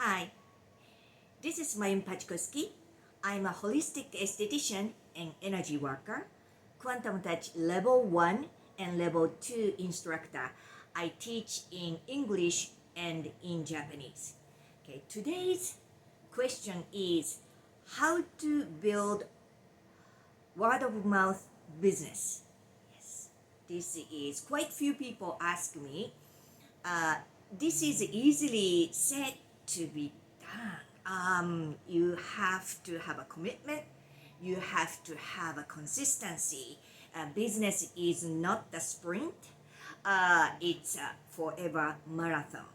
Hi, this is Mayumi Pachkoski. I'm a holistic esthetician and energy worker, Quantum Touch Level 1 and Level 2 instructor. I teach in English and in Japanese. Okay, today's question is how to build word of mouth business. Yes, this is quite few people ask me. This is easily said to be done. You have to have a commitment. You have to have a consistency. Business is not a sprint. It's a forever marathon.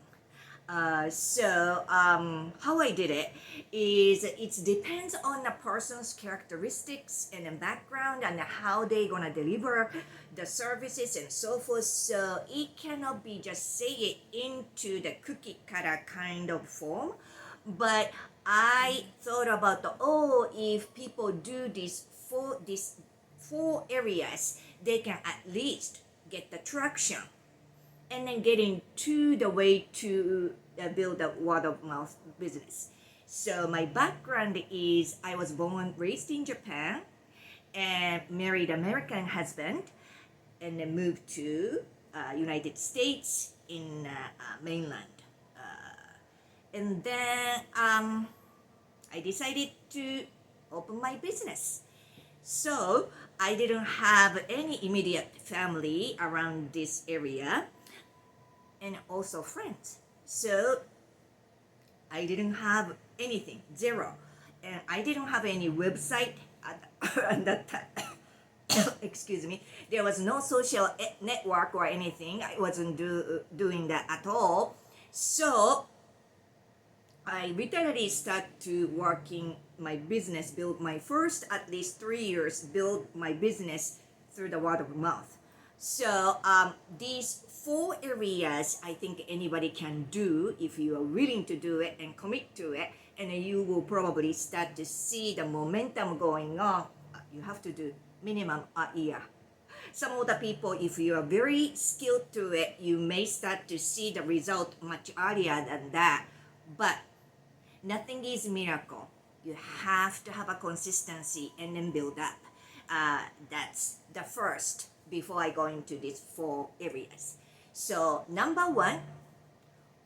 How I did it is it depends on the person's characteristics and background and how they're gonna deliver the services and so forth. So it cannot be just say it into the cookie cutter kind of form. But I thought about if people do these four areas, they can at least get the traction. And then getting to the way to build a word of mouth business. So my background is I was born and raised in Japan and married American husband and then moved to United States in mainland. And then I decided to open my business. So I didn't have any immediate family around this area. And also friends. So I didn't have anything, zero. And I didn't have any website at that time. Excuse me. There was no social network or anything. I wasn't doing that at all. So I literally started to working my business, build my first at least 3 years, build my business through the word of mouth. So these four areas I think anybody can do if you are willing to do it and commit to it, and you will probably start to see the momentum going on. You have to do minimum a year. Some of the people, if you are very skilled to it, you may start to see the result much earlier than that. But nothing is miracle. You have to have a consistency and then build up. That's the first before I go into these four areas. So number one,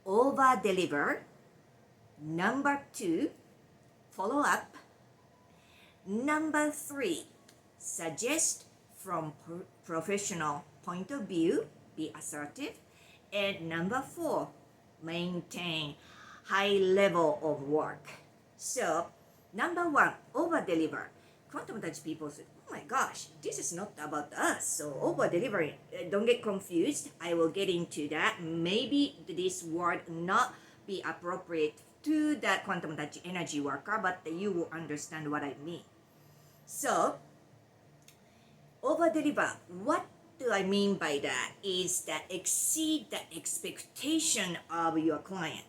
over deliver. Number two, follow up. Number three, suggest from professional point of view, be assertive. And number four, maintain high level of work. So number one, over deliver. Quantum Touch people say, oh my gosh, this is not about us. So over delivering, don't get confused. I will get into that. Maybe this word not be appropriate to the Quantum Touch energy worker, but you will understand what I mean. So over deliver, what do I mean by that is that exceed the expectation of your client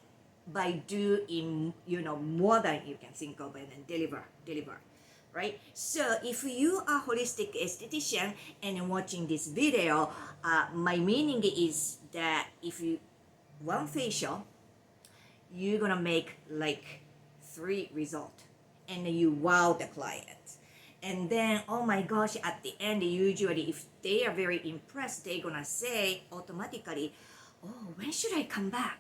by doing more than you can think of and deliver. Right? So if you are a holistic esthetician and watching this video, my meaning is that if you one facial, you're gonna make like 3 results and you wow the client. And then, oh my gosh, at the end, usually if they are very impressed, they're gonna say automatically, oh, when should I come back?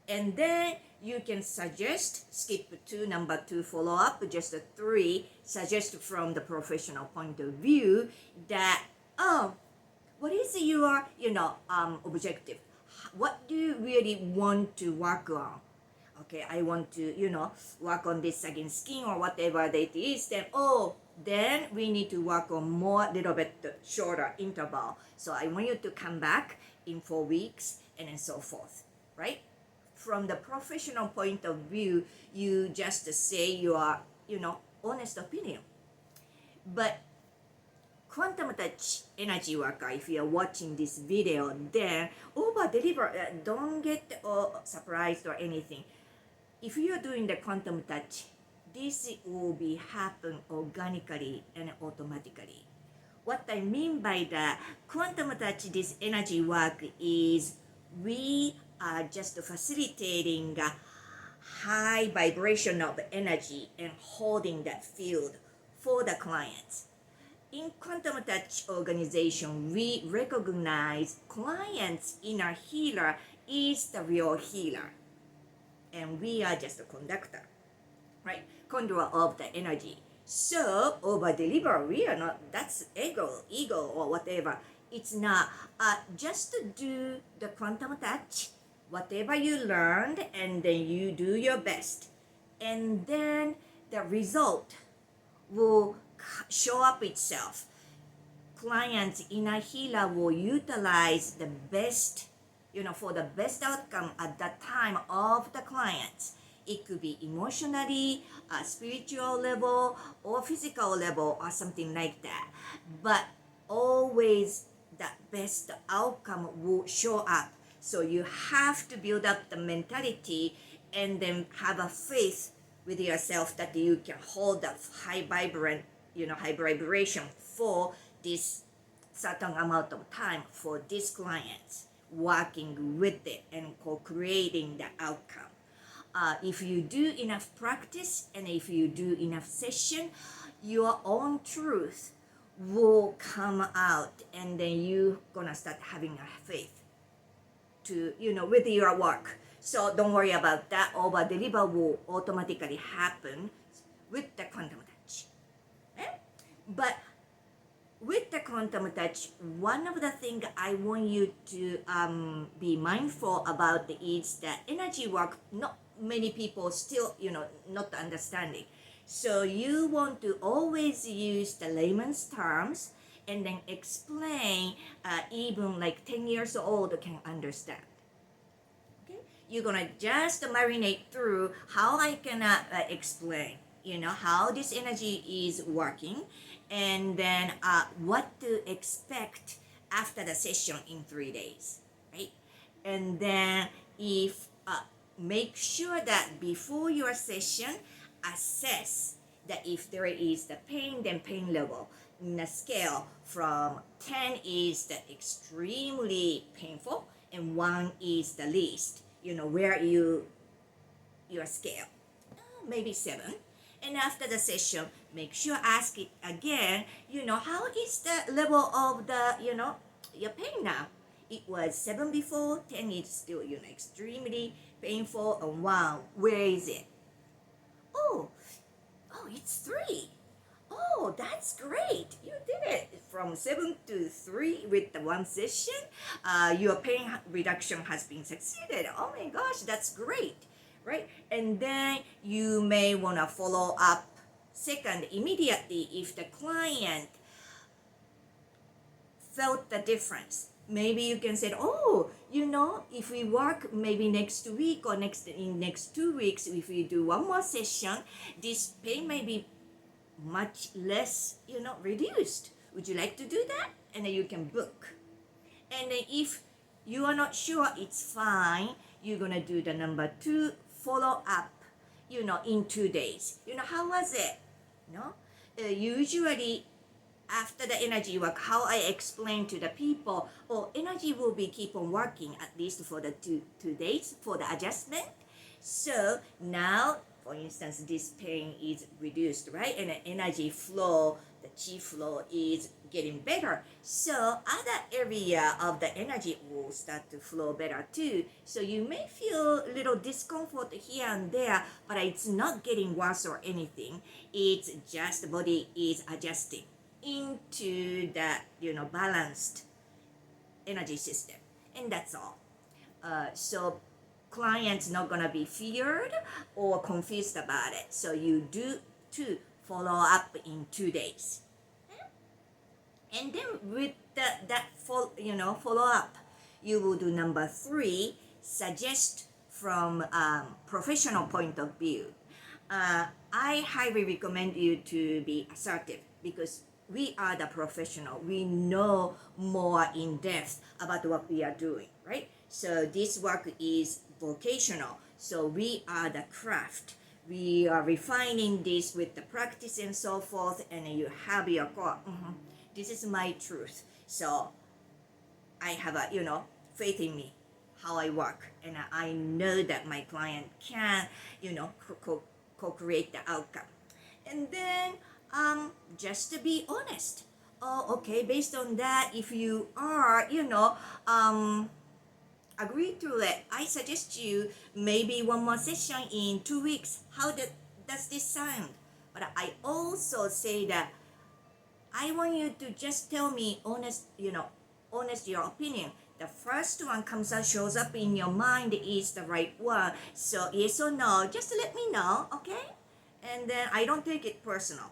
And then you can suggest, skip to number 2, follow up, just 3, suggest from the professional point of view that, what is your, objective? What do you really want to work on? Okay, I want to, work on this against skin or whatever that is, then we need to work on more, little bit shorter interval. So I want you to come back in 4 weeks and then so forth, right? From the professional point of view, you just say your, honest opinion. But Quantum Touch energy worker, if you are watching this video, then over deliver, don't get surprised or anything. If you are doing the Quantum Touch, this will be happen organically and automatically. What I mean by the Quantum Touch, this energy work is we are just facilitating high vibration of energy and holding that field for the clients. In Quantum Touch organization, we recognize clients' inner healer is the real healer. And we are just a conductor, right? Conductor of the energy. So, over deliver, we are not, that's ego or whatever. It's not just to do the quantum touch, whatever you learned, and then you do your best. And then the result will show up itself. Client's inner healer will utilize the best, for the best outcome at that time of the client. It could be emotionally, spiritual level, or physical level, or something like that. But always the best outcome will show up. So you have to build up the mentality and then have a faith with yourself that you can hold that high vibration for this certain amount of time for this client, working with it and co-creating the outcome. If you do enough practice and if you do enough session, your own truth will come out, and then you're gonna start having a faith to, with your work. So don't worry about that. Over deliver will automatically happen with the quantum touch. Okay? But with the quantum touch, one of the things I want you to be mindful about is that energy work, not many people still, not understanding. So you want to always use the layman's terms and then explain, even like 10 years old can understand. Okay? You're gonna just marinate through how I can explain, how this energy is working, and then what to expect after the session in 3 days, right? And then if make sure that before your session, assess that if there is the pain, then pain level in a scale from 10 is the extremely painful and 1 is the least, where your scale, maybe 7. And after the session, make sure ask it again, how is the level of the, your pain now? It was 7 before, 10 is still, extremely painful, and 1, where is it? Oh, it's 3. Oh, that's great. You did it from 7 to 3 with the 1 session. Your pain reduction has been succeeded. Oh my gosh, that's great, right? And then you may want to follow up second immediately if the client felt the difference. Maybe you can say, if we work maybe next week or in next 2 weeks, if we do 1 more session, this pain may be much less, reduced. Would you like to do that? And then you can book. And then if you are not sure, it's fine. You're gonna do the number 2 follow up, in 2 days. How was it? Usually after the energy work, how I explain to the people, energy will be keep on working at least for the two days for the adjustment. So now, for instance, this pain is reduced, right? And the energy flow, the chi flow is getting better. So other area of the energy will start to flow better too. So you may feel a little discomfort here and there, but it's not getting worse or anything. It's just the body is adjusting into that, balanced energy system. And that's all. So clients not gonna be feared or confused about it. So you do 2 follow up in 2 days. And then with that follow up, you will do number 3, suggest from professional point of view. I highly recommend you to be assertive because we are the professional. We know more in depth about what we are doing, right? So this work is vocational. So we are the craft. We are refining this with the practice and so forth, and you have your core. This is my truth. So I have a, faith in me. how I work, and I know that my client can, co-create the outcome. And then just to be honest. Oh, okay, based on that, if you are, agree to it, I suggest you maybe one more session in 2 weeks. How does this sound? But I also say that I want you to just tell me honest your opinion. The first one shows up in your mind is the right one. So yes or no, just let me know, okay? And then I don't take it personal.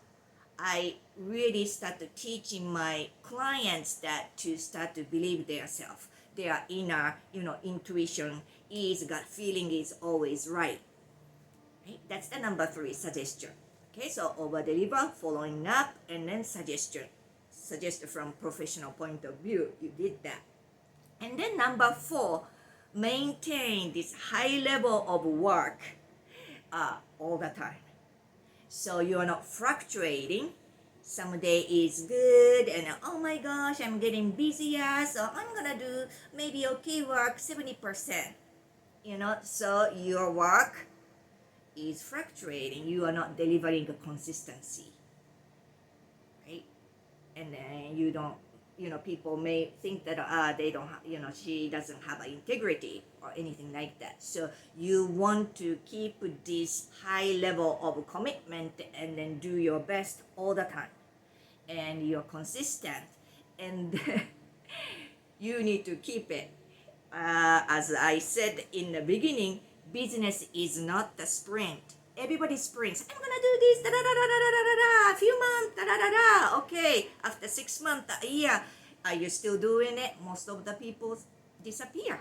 I really start to teaching my clients that to start to believe themselves. Their inner, intuition is gut feeling is always right. Okay? That's the number 3 suggestion. Okay, so over deliver, following up, and then suggestion. Suggest from professional point of view, you did that. And then number 4, maintain this high level of work all the time. So you are not fluctuating. Some day is good and oh my gosh, I'm getting busier, so I'm gonna do maybe okay work 70%. So your work is fluctuating. You are not delivering a consistency, right? And then you don't, people may think that they don't have, she doesn't have integrity or anything like that. So you want to keep this high level of commitment and then do your best all the time. And you're consistent, and you need to keep it. As I said in the beginning, business is not the sprint. Everybody sprints. I'm gonna do this, a few months, Okay, after 6 months, a year, are you still doing it? Most of the people disappear.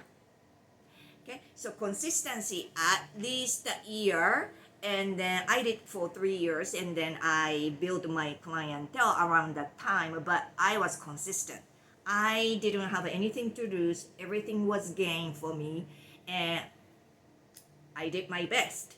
Okay, so consistency at least a year. And then I did for 3 years, and then I built my clientele around that time, but I was consistent. I didn't have anything to lose. Everything was gain for me, and I did my best.